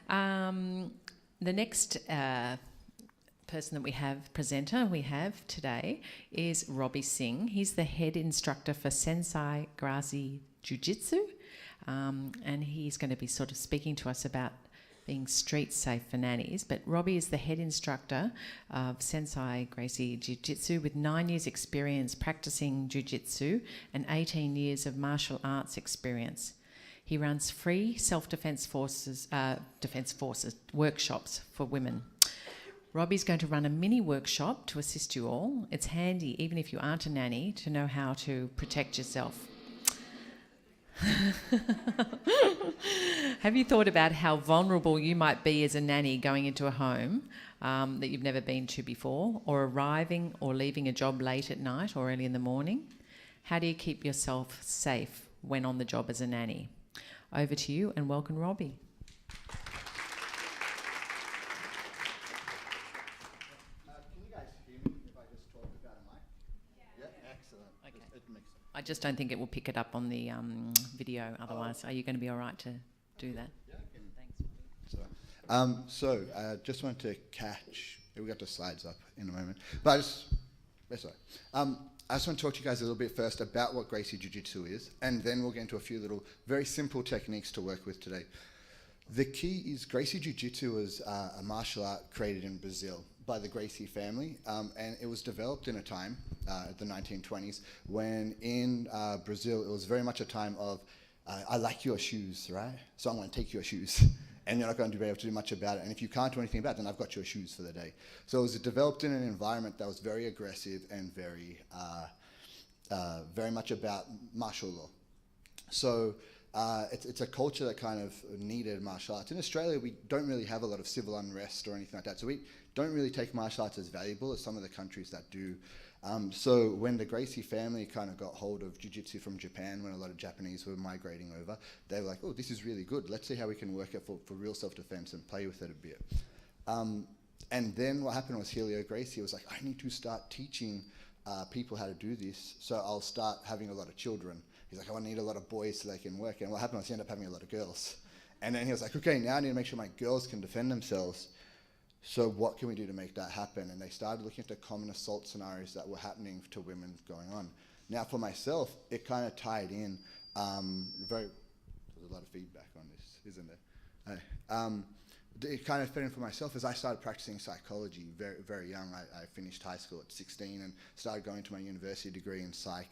The next person that we have today is Robbie Singh. He's the head instructor for Sendai Jiu Jitsu, and he's going to be sort of speaking to us about being street safe for nannies. But Robbie is the head instructor of Sendai Jiu Jitsu with 9 years experience practicing Jiu Jitsu and 18 years of martial arts experience. He runs free self-defense defense forces workshops for women. Robbie's going to run a mini workshop to assist you all. It's handy, even if you aren't a nanny, to know how to protect yourself. Have you thought about how vulnerable you might be as a nanny going into a home that you've never been to before, or arriving or leaving a job late at night or early in the morning? How do you keep yourself safe when on the job as a nanny? Over to you, and welcome, Robbie. Can you guys hear me if I just talk about a mic? Yeah, excellent. Okay. It makes sense. I just don't think it will pick it up on the video otherwise. Are you going to be all right to do that? Yeah, I can. Thanks. So, just wanted to catch. We got the slides up in a moment, but that's all right. I just want to talk to you guys a little bit first about what Gracie Jiu Jitsu is, and then we'll get into a few little very simple techniques to work with today. The key is Gracie Jiu Jitsu was a martial art created in Brazil by the Gracie family, and it was developed in a time, the 1920s, when in Brazil it was very much a time of, I like your shoes, right? So I'm going to take your shoes. And you're not going to be able to do much about it. And if you can't do anything about it, then I've got your shoes for the day. So it was developed in an environment that was very aggressive and very much about martial law. So it's a culture that kind of needed martial arts. In Australia, we don't really have a lot of civil unrest or anything like that. So we don't really take martial arts as valuable as some of the countries that do. So when the Gracie family kind of got hold of jiu-jitsu from Japan, when a lot of Japanese were migrating over, they were like, oh, this is really good. Let's see how we can work it for real self-defense and play with it a bit. And then what happened was Helio Gracie was like, I need to start teaching people how to do this, so I'll start having a lot of children. He's like, I need a lot of boys so they can work. And what happened was he ended up having a lot of girls. And then he was like, okay, now I need to make sure my girls can defend themselves. So what can we do to make that happen? And they started looking at the common assault scenarios that were happening to women going on. Now for myself, it kind of tied in there's a lot of feedback on this, isn't there? It kind of fit in for myself as I started practicing psychology very, very young. I finished high school at 16 and started going to my university degree in psych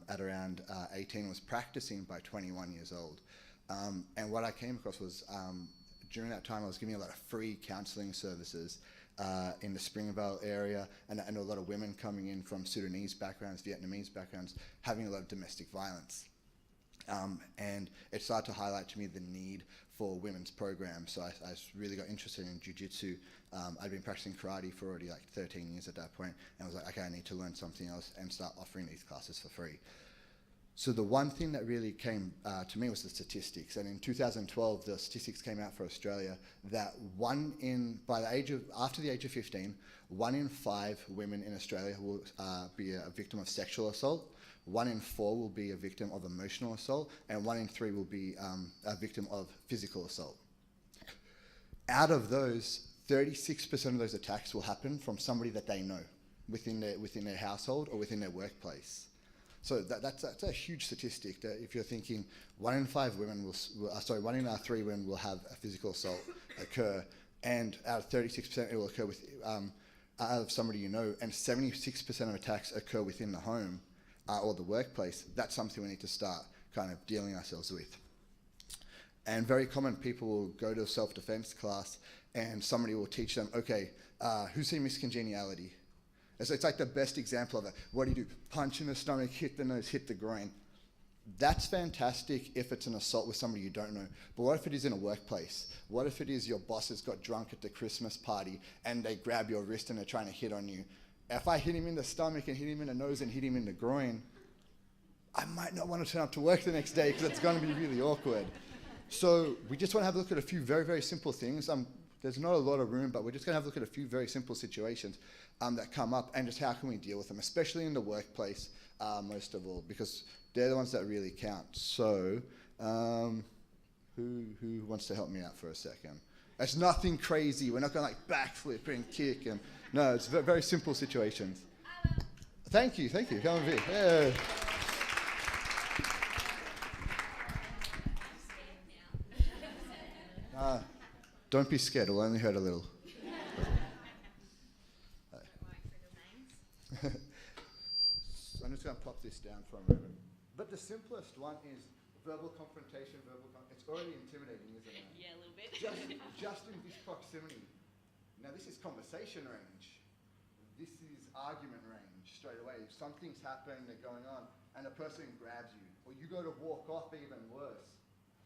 at around 18, was practicing by 21 years old. And what I came across was during that time, I was giving a lot of free counselling services in the Springvale area, and a lot of women coming in from Sudanese backgrounds, Vietnamese backgrounds, having a lot of domestic violence. And it started to highlight to me the need for women's programs. So I really got interested in jiu-jitsu. I'd been practicing karate for already like 13 years at that point, and I was like, okay, I need to learn something else and start offering these classes for free. So the one thing that really came to me was the statistics. And in 2012, the statistics came out for Australia that after the age of 15, 1 in 5 women in Australia will be a victim of sexual assault, 1 in 4 will be a victim of emotional assault, and 1 in 3 will be a victim of physical assault. Out of those, 36% of those attacks will happen from somebody that they know within their household or within their workplace. So that's a huge statistic. That if you're thinking 1 in 3 women will have a physical assault occur, and out of 36% it will occur with out of somebody you know, and 76% of attacks occur within the home or the workplace. That's something we need to start kind of dealing ourselves with. And very common, people will go to a self-defense class and somebody will teach them, okay, who's seen Miss Congeniality? It's like the best example of it. What do? Punch in the stomach, hit the nose, hit the groin. That's fantastic if it's an assault with somebody you don't know. But what if it is in a workplace? What if it is your boss has got drunk at the Christmas party and they grab your wrist and they're trying to hit on you? If I hit him in the stomach and hit him in the nose and hit him in the groin, I might not want to turn up to work the next day because it's going to be really awkward. So we just want to have a look at a few very, very simple things. There's not a lot of room, but we're just going to have a look at a few very simple situations that come up and just how can we deal with them, especially in the workplace, most of all, because they're the ones that really count. So who wants to help me out for a second? It's nothing crazy. We're not going to like backflip and kick. And no, it's very simple situations. Thank you. Come over here. Yeah. Don't be scared. It'll only hurt a little. I'm just going to pop this down for a moment. But the simplest one is verbal confrontation. It's already intimidating, isn't it? Yeah, a little bit. Just in this proximity. Now, this is conversation range. This is argument range straight away. If something's happening, they're going on, and a person grabs you, or you go to walk off, even worse.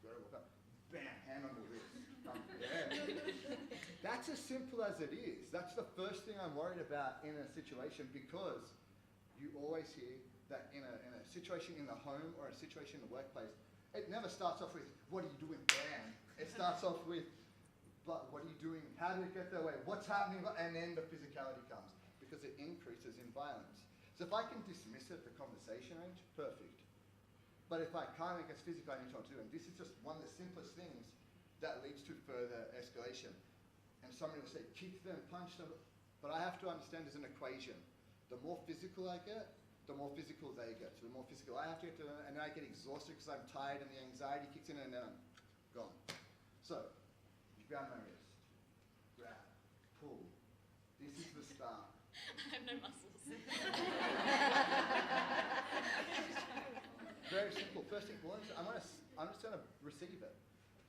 You go to walk up, bam, hand on the wrist. That's as simple as it is. That's the first thing I'm worried about in a situation, because you always hear that in a situation in the home or a situation in the workplace, it never starts off with, what are you doing? Bam. It starts off with, but what are you doing? How did it get that way? What's happening? And then the physicality comes, because it increases in violence. So if I can dismiss it, the conversation range, perfect. But if I can't, it gets physical, I need to do. And this is just one of the simplest things that leads to further escalation. And somebody will say, kick them, punch them. But I have to understand there's an equation. The more physical I get, the more physical they get. So the more physical I have to get to them, and then I get exhausted because I'm tired and the anxiety kicks in, and then I'm gone. So, you grab my wrist, grab, pull. This is the start. I have no muscles. Very simple. First thing, I'm just going to receive it.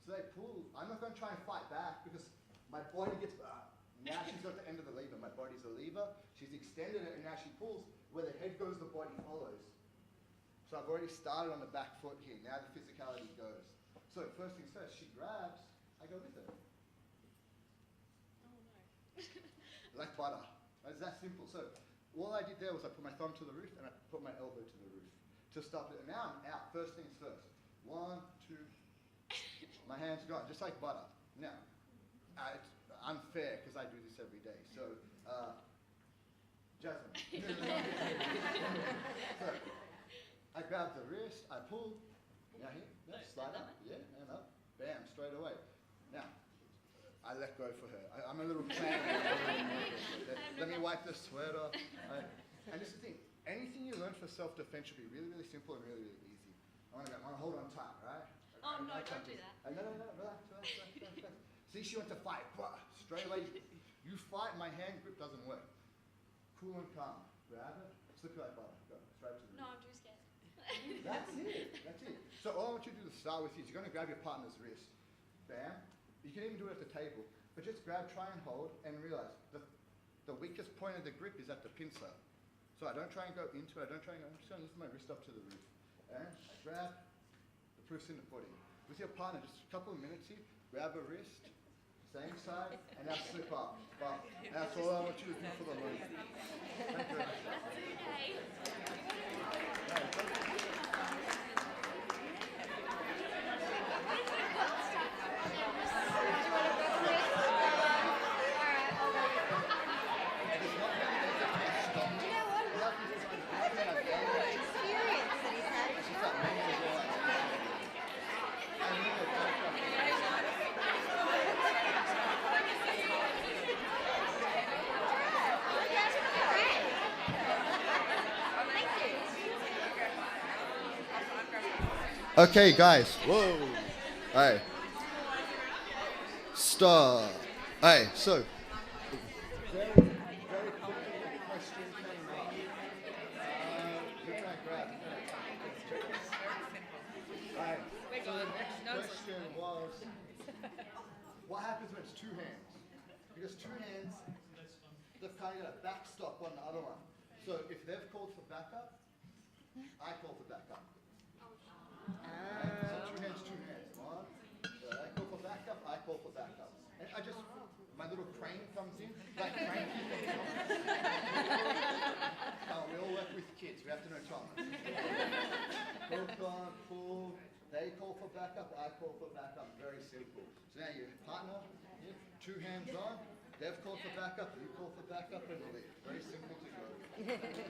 So they pull. I'm not going to try and fight back, because my body gets, now she's got the end of the lever. My body's the lever. She's extended it, and now she pulls. Where the head goes, the body follows. So I've already started on the back foot here. Now the physicality goes. So first things first, she grabs, I go with her. Oh no. Like butter. It's that simple. So all I did there was I put my thumb to the roof and I put my elbow to the roof to stop it. And now I'm out. First things first. 1, 2. My hand's gone, just like butter. Now, it's unfair because I do this every day. So, Jasmine. So, I grab the wrist, I pull. Now here, slide up. Yeah, and up. Bam, straight away. Now, I let go for her. I'm a little clammy. Let me wipe the sweat off. And this is the thing. Anything you learn for self-defense should be really, really simple and really, really easy. I want to hold on tight, right? Oh no, don't do that. No, relax. See, she went to fight. Straight away, you fight, my hand grip doesn't work. Cool and calm. Grab it, slip it like butter. Go, straight to the No, wrist. I'm too scared. That's it. So all I want you to do to start with is you're going to grab your partner's wrist. Bam. You can even do it at the table. But just grab, try and hold, and realize the weakest point of the grip is at the pincer. So I don't try and go into it, I'm just going to lift my wrist up to the roof. And I grab, the proof's in the pudding. With your partner, just a couple of minutes here, grab a wrist, same side, and now slip up. Well, that's all I want you to do for the moment. Thank you very much. That's okay. Okay, guys. Whoa. Alright. Stop. Alright, so. Very quickly, the question came up. Who can I grab? Alright, so the next question was, what happens when it's two hands? Because two hands, they've kind of got a backstop on the other one. So if they've called for backup, I call for backup. So two hands. One. I call for backup, I call for backup. And my little crane comes in, like crane people. We all work with kids, we have to know Thomas. Pull, they call for backup, I call for backup. Very simple. So now your partner, two hands on, they've called for backup, you call for backup, and leave. Very simple to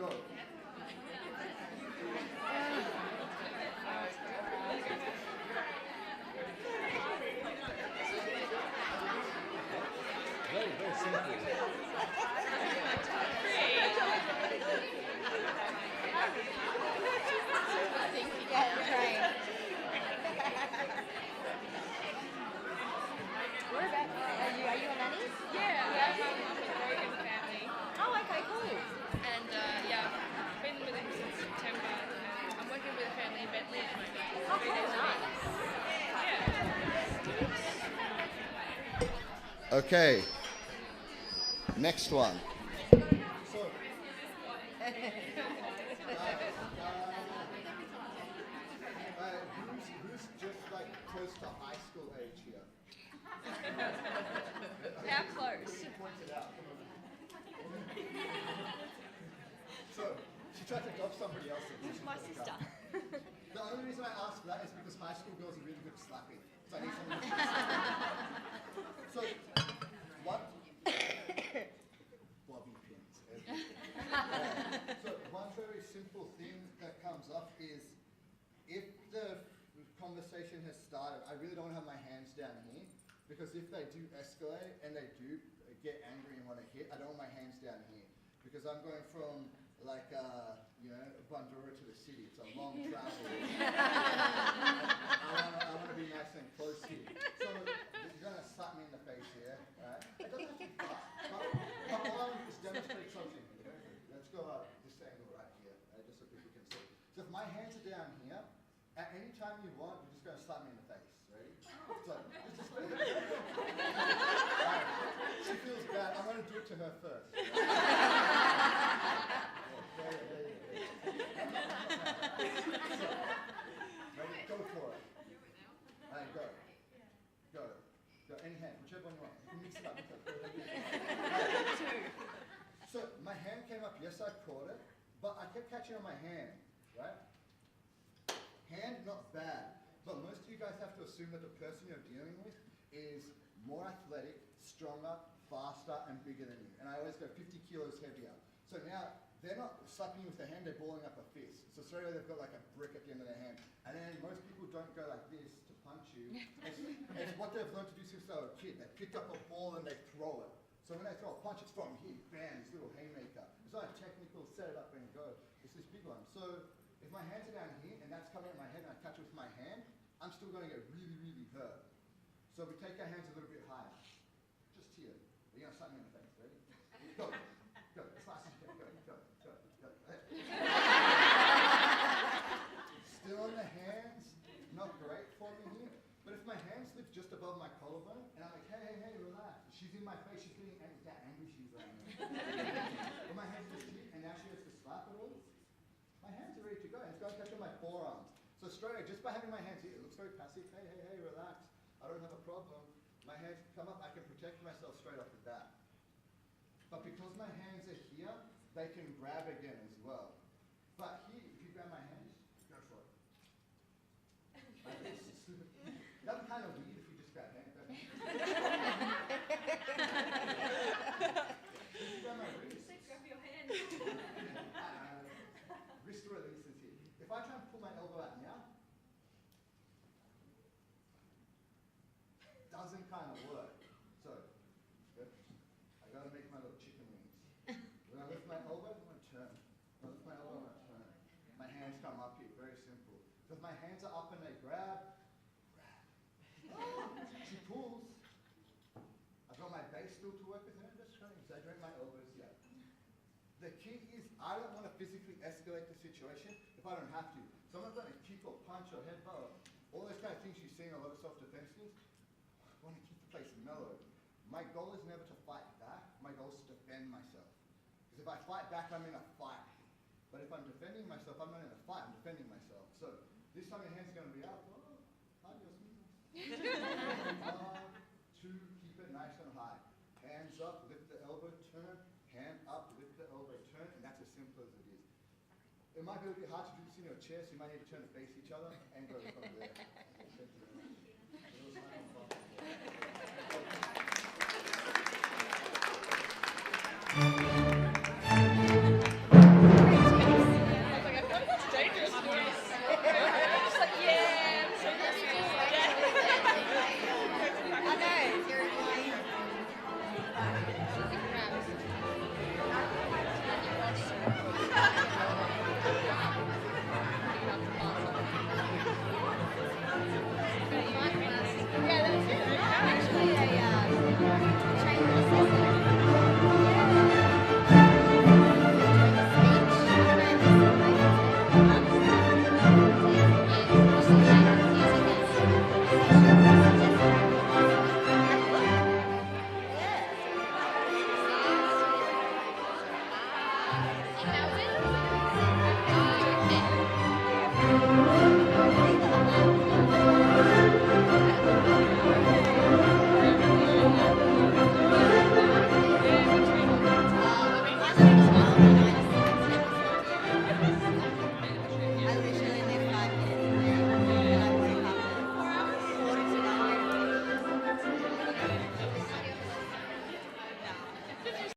go. Go. Are you a nanny? Yeah, I'm with a very good family. Oh, okay, cool. And yeah, I've been with him since September. And I'm working with a family in Bentley at the moment. Oh, cool, nice. Yeah. Okay. Next one. Who's just like close to high school age here? How close? Point it out. So she tried to dodge somebody else. My sister. The only reason I ask that is because high school girls are really good at slapping. So I need someone to So what? Bobby pins. So one very simple thing that comes up is if the conversation has started, I really don't have my hands down here because if they do escalate and they do get angry and want to hit, I don't want my hands down here because I'm going from like Bandura to the city. It's a long travel. I want to be nice and close here. So you're going to slap me in the face here, right? It doesn't have to be fast. But all I want to demonstrate something. Let's go this angle right here, just so people can see. So if my hands are down here, at any time you want, you're just going to slap me in the face. Ready? So it's just right. She feels bad. I'm going to do it to her first. Ready? Go for it. All right, go. Go. Any hand, whichever one you want. You can mix it up. So my hand came up. Yes, I caught it, but I kept catching on my hand. Right? Hand, not bad. But most of you guys have to assume that the person you're dealing with is more athletic, stronger, faster, and bigger than you. And I always go 50 kilos heavier. So now, they're not slapping you with the hand, they're balling up a fist. So straight away they've got like a brick at the end of their hand. And then most people don't go like this to punch you. It's what they've learned to do since they were a kid. They pick up a ball and they throw it. So when they throw a punch, it's from here, bam, this little haymaker. It's not a technical set it up and go. It's this big one. So if my hands are down here and that's coming at my head and I catch it with my hand, I'm still going to get really, really hurt. So we take our hands a little bit higher. Just here. You're going to slap me in the face. Ready? Go. Go. As fast as you can. Go. Go. Go. Go. Still on the hands. Not great for me here. But if my hands lift just above my collarbone and I'm like, hey, relax. She's in my face. She's getting angry. That angry she's right now. But my hands are just here and now she has to slap it all. My hands are ready to go. And it's going to catch on my forearms. So straight away, just by having my hands here, it looks very passive. Hey, relax. I don't have a problem. My hands come up, I can protect myself straight off the bat. But because my hands are here, they can grab again as well. But here, if you grab my hands, go for it. Like this. That'd be kind of weird if you just grab hands. If you grab my wrist. Grab your hand. Wrist releases here. If I try and pull my elbow out now, doesn't kind of work. So, I gotta make my little chicken wings. When I lift my elbow, I'm gonna turn. When I lift my elbow, I'm gonna turn. My hands come up here, very simple. So if my hands are up and they grab. She pulls. I've got my base still to work with, and I'm just trying to exaggerate my elbows here. The key is I don't want to physically escalate the situation if I don't have to. So I'm not going to kick or punch or headbutt, all those kind of things you see in a lot of self-defense things. I want to keep the place mellow. My goal is never to fight back. My goal is to defend myself. Because if I fight back, I'm in a fight. But if I'm defending myself, I'm not in a fight. I'm defending myself. So this time your hands are going to be up. Adios, two, keep it nice and high. Hands up, lift the elbow, turn. Hand up, lift the elbow, turn, and that's as simple as it is. It might be a bit hard to do this in your chair, so you might need to turn to face each other and go from there.